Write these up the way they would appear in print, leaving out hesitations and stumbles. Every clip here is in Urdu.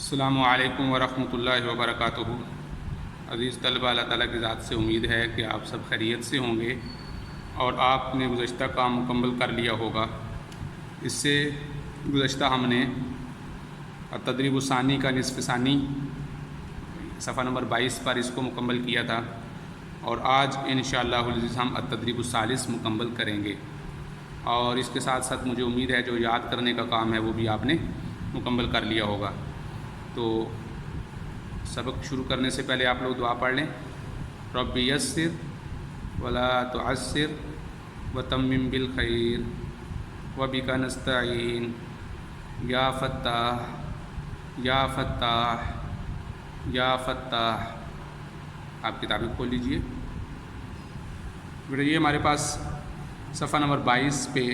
السلام علیکم ورحمۃ اللہ وبرکاتہ۔ عزیز طلبہ، اللہ تعالیٰ کی ذات سے امید ہے کہ آپ سب خیریت سے ہوں گے اور آپ نے گزشتہ کام مکمل کر لیا ہوگا۔ اس سے گزشتہ ہم نے التدریب الثانی کا نصف ثانی صفحہ نمبر 22 پر اس کو مکمل کیا تھا، اور آج انشاءاللہ العزیز ہم التدریب الثالث مکمل کریں گے، اور اس کے ساتھ ساتھ مجھے امید ہے جو یاد کرنے کا کام ہے وہ بھی آپ نے مکمل کر لیا ہوگا۔ تو سبق شروع کرنے سے پہلے آپ لوگ دعا پڑھ لیں۔ رب یسر ولا تعسر وتمم بالخیر وبک نستعین یا فتاح یا فتاح یا فتاح۔ آپ کتابیں کھول لیجئے۔ بیٹا یہ ہمارے پاس صفحہ نمبر 22 پہ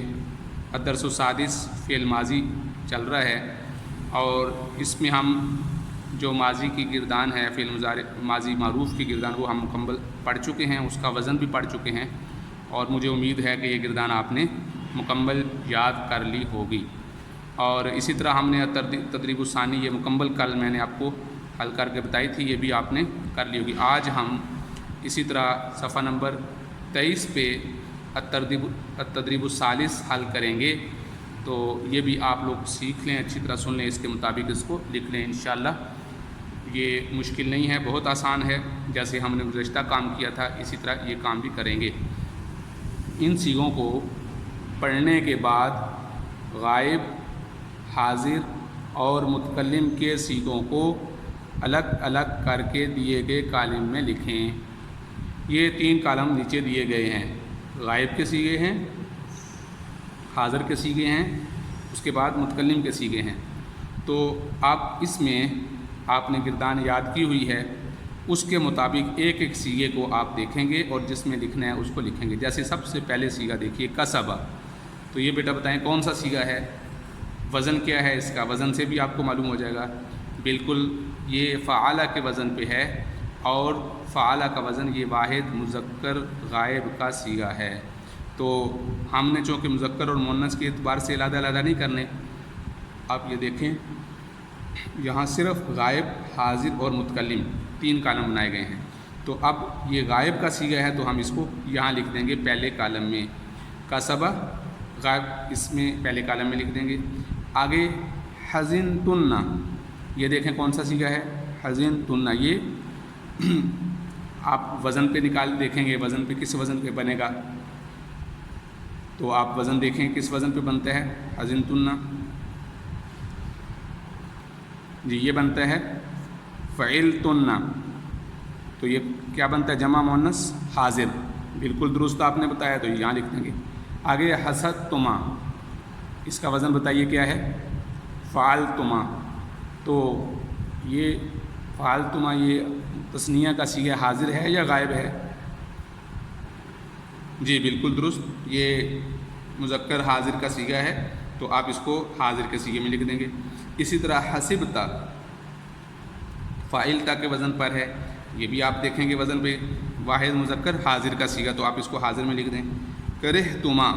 الدرس السادس فعل ماضی چل رہا ہے، اور اس میں ہم جو ماضی کی گردان ہے، فعل مضارع ماضی معروف کی گردان، وہ ہم مکمل پڑھ چکے ہیں، اس کا وزن بھی پڑھ چکے ہیں، اور مجھے امید ہے کہ یہ گردان آپ نے مکمل یاد کر لی ہوگی۔ اور اسی طرح ہم نے تدریب الثانی یہ مکمل کل میں نے آپ کو حل کر کے بتائی تھی، یہ بھی آپ نے کر لی ہوگی۔ آج ہم اسی طرح صفحہ نمبر 23 پہ التدریب الثالث حل کریں گے، تو یہ بھی آپ لوگ سیکھ لیں، اچھی طرح سن لیں، اس کے مطابق اس کو لکھ لیں انشاءاللہ۔ یہ مشکل نہیں ہے، بہت آسان ہے، جیسے ہم نے گزشتہ کام کیا تھا اسی طرح یہ کام بھی کریں گے۔ ان سیغوں کو پڑھنے کے بعد غائب، حاضر اور متکلم کے سیغوں کو الگ الگ کر کے دیے گئے کالم میں لکھیں۔ یہ 3 کالم نیچے دیے گئے ہیں، غائب کے سیغے ہیں، حاضر کے سیغے ہیں، اس کے بعد متکلم کے سیغے ہیں۔ تو آپ اس میں آپ نے گردان یاد کی ہوئی ہے، اس کے مطابق ایک ایک سیغے کو آپ دیکھیں گے اور جس میں لکھنا ہے اس کو لکھیں گے۔ جیسے سب سے پہلے سیغہ دیکھیے کسبہ، تو یہ بیٹا بتائیں کون سا سیغہ ہے، وزن کیا ہے اس کا؟ وزن سے بھی آپ کو معلوم ہو جائے گا، بالکل یہ فعالہ کے وزن پہ ہے، اور فعالہ کا وزن یہ واحد مذکر غائب کا سیغہ ہے۔ تو ہم نے چونکہ مذکر اور مؤنث کے اعتبار سے علیحدہ علیحدہ نہیں کرنے، آپ یہ دیکھیں یہاں صرف غائب، حاضر اور متکلم 3 کالم بنائے گئے ہیں۔ تو اب یہ غائب کا سیغہ ہے تو ہم اس کو یہاں لکھ دیں گے پہلے کالم میں، کسبہ غائب اس میں پہلے کالم میں لکھ دیں گے۔ آگے حزنتن، یہ دیکھیں کون سا سیغہ ہے، حزنتن، یہ آپ وزن پہ نکال دیکھیں گے، وزن پہ کس وزن پہ بنے گا، تو آپ وزن دیکھیں کس وزن پہ بنتا ہے، حزنتن، جی یہ بنتا ہے فعلتن، تو یہ کیا بنتا ہے، جمع مؤنث حاضر، بالکل درست آپ نے بتایا، تو یہاں لکھ دیں گے۔ آگے حسدتما، اس کا وزن بتائیے کیا ہے، فعلتما، تو یہ فعلتما یہ تثنیہ کا سیغہ حاضر ہے یا غائب ہے؟ جی بالکل درست، یہ مذکر حاضر کا سیغہ ہے، تو آپ اس کو حاضر کے سیغے میں لکھ دیں گے۔ اسی طرح حسبتا، فاعلتا کے وزن پر ہے، یہ بھی آپ دیکھیں گے وزن پہ، واحد مذکر حاضر کا سیغہ، تو آپ اس کو حاضر میں لکھ دیں۔ کرہتما،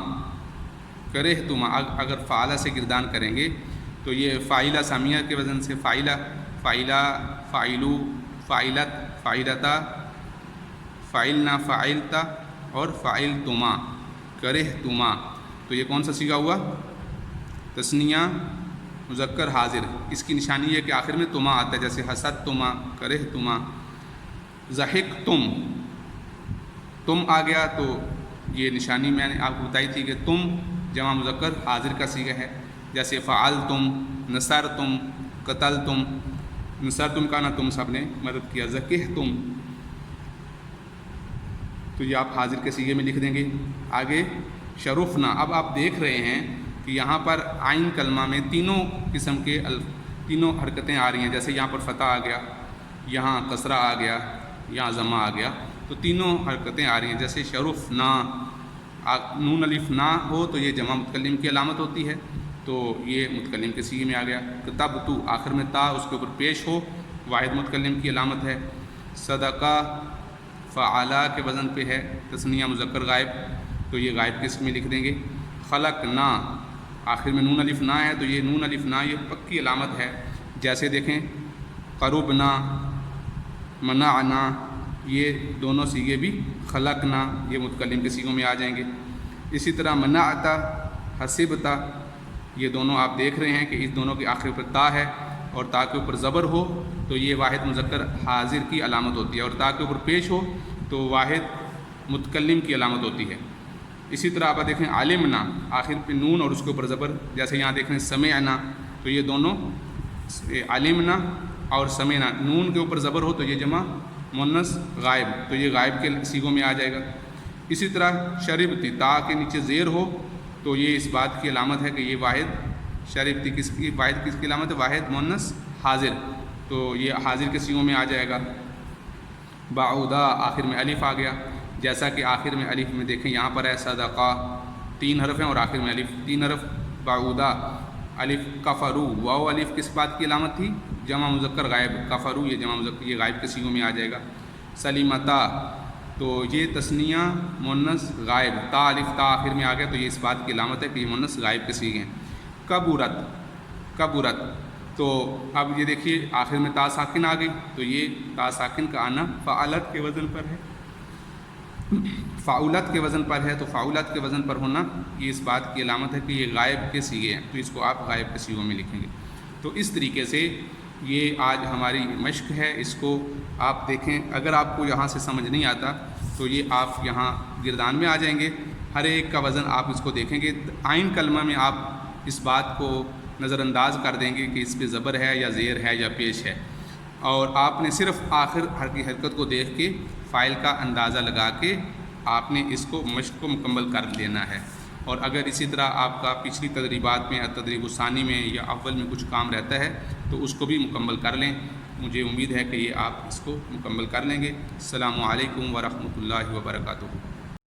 کرہتما اگر فعالہ سے گردان کریں گے تو یہ فاعلہ سامیہ کے وزن سے، فاعلہ، فاعلہ، فاعلو، فاعلت، فاعلتا، فاعلنا، فاعلتا اور فاعلتما، کرہتما، تو یہ کون سا سیغہ ہوا، تثنیہ مذکر حاضر۔ اس کی نشانی یہ ہے کہ آخر میں تما آتا ہے، جیسے حسدتما، کرہتما۔ ضحکتم، تم آ گیا تو یہ نشانی میں نے آپ کو بتائی تھی کہ تم جمع مذکر حاضر کا سیغہ ہے، جیسے فعلتم، نصرتم، قتلتم، نصرتم کا نا تم سب نے مدد کیا، زکہتم، تو یہ آپ حاضر کے سیغے میں لکھ دیں گے۔ آگے شرفنا، اب آپ دیکھ رہے ہیں کہ یہاں پر عین کلمہ میں تینوں قسم کے تینوں حرکتیں آ رہی ہیں، جیسے یہاں پر فتح آ گیا، یہاں کسرہ آ گیا، یہاں ضمہ آ گیا، تو تینوں حرکتیں آ رہی ہیں۔ جیسے شرفنا، نون الف نہ ہو تو یہ جمع متکلم کی علامت ہوتی ہے، تو یہ متکلم کے سیغے میں آ گیا۔ کتبتو، آخر میں تا اس کے اوپر پیش ہو، واحد متکلم کی علامت ہے۔ صدقہ فعالہ کے وزن پہ ہے، تثنیہ مذکر غائب، تو یہ غائب کے اس میں لکھ دیں گے۔ خلقنا، آخر میں نون الف نا ہے، تو یہ نون الف نا یہ پکی علامت ہے، جیسے دیکھیں قربنا، منعنا، یہ دونوں سیغے بھی خلقنا یہ متکلم کے سیغوں میں آ جائیں گے۔ اسی طرح منعتا، حسبتا، یہ دونوں آپ دیکھ رہے ہیں کہ اس دونوں کے آخر پر تا ہے، اور تا کے اوپر زبر ہو تو یہ واحد مذکر حاضر کی علامت ہوتی ہے، اور تا کے اوپر پیش ہو تو واحد متکلم کی علامت ہوتی ہے۔ اسی طرح آپ دیکھیں علمنا، آخر پہ نون اور اس کے اوپر زبر، جیسے یہاں دیکھ رہے ہیں سمعنا، تو یہ دونوں علمنا اور سمعنا، نون کے اوپر زبر ہو تو یہ جمع مؤنث غائب، تو یہ غائب کے سیغوں میں آ جائے گا۔ اسی طرح شربتی، تا کے نیچے زیر ہو تو یہ اس بات کی علامت ہے کہ یہ واحد شربتی کس کی علامت ہے؟ واحد مؤنث حاضر، تو یہ حاضر کے سیغوں میں آ جائے گا۔ بعودا، آخر میں الف آ گیا، جیسا کہ آخر میں الف میں دیکھیں یہاں پر ہے صدقہ، 3 حرف ہیں اور آخر میں الف 3 حرف، بعودا الف، کفرو، واو الف کس بات کی علامت تھی؟ جمع مذکر غائب، کفرو یہ جمع مذکر یہ غائب کے سیغوں میں آ جائے گا۔ سلیمتا، تو یہ تثنیہ مؤنث غائب، تا الف تا آخر میں آ گیا تو یہ اس بات کی علامت ہے کہ یہ مؤنث غائب کے سیغے ہیں۔ کبورت، کبورت، تو اب یہ دیکھیے آخر میں تا ساکن آ گئی، تو یہ تا ساکن کا آنا فعلت کے وزن پر ہے، فعولت کے وزن پر ہے، تو فعولت کے وزن پر ہونا یہ اس بات کی علامت ہے کہ یہ غائب کے سیغے ہیں، تو اس کو آپ غائب کے سیغوں میں لکھیں گے۔ تو اس طریقے سے یہ آج ہماری مشق ہے، اس کو آپ دیکھیں، اگر آپ کو یہاں سے سمجھ نہیں آتا تو یہ آپ یہاں گردان میں آ جائیں گے، ہر ایک کا وزن آپ اس کو دیکھیں گے، عین کلمہ میں آپ اس بات کو نظر انداز کر دیں گے کہ اس پہ زبر ہے یا زیر ہے یا پیش ہے، اور آپ نے صرف آخر کی حرکت کو دیکھ کے فاعل کا اندازہ لگا کے آپ نے اس کو مشق کو مکمل کر لینا ہے۔ اور اگر اسی طرح آپ کا پچھلی تدریبات میں التدریب الثانی میں یا اول میں کچھ کام رہتا ہے تو اس کو بھی مکمل کر لیں، مجھے امید ہے کہ یہ آپ اس کو مکمل کر لیں گے۔ السلام علیکم ورحمۃ اللہ وبرکاتہ۔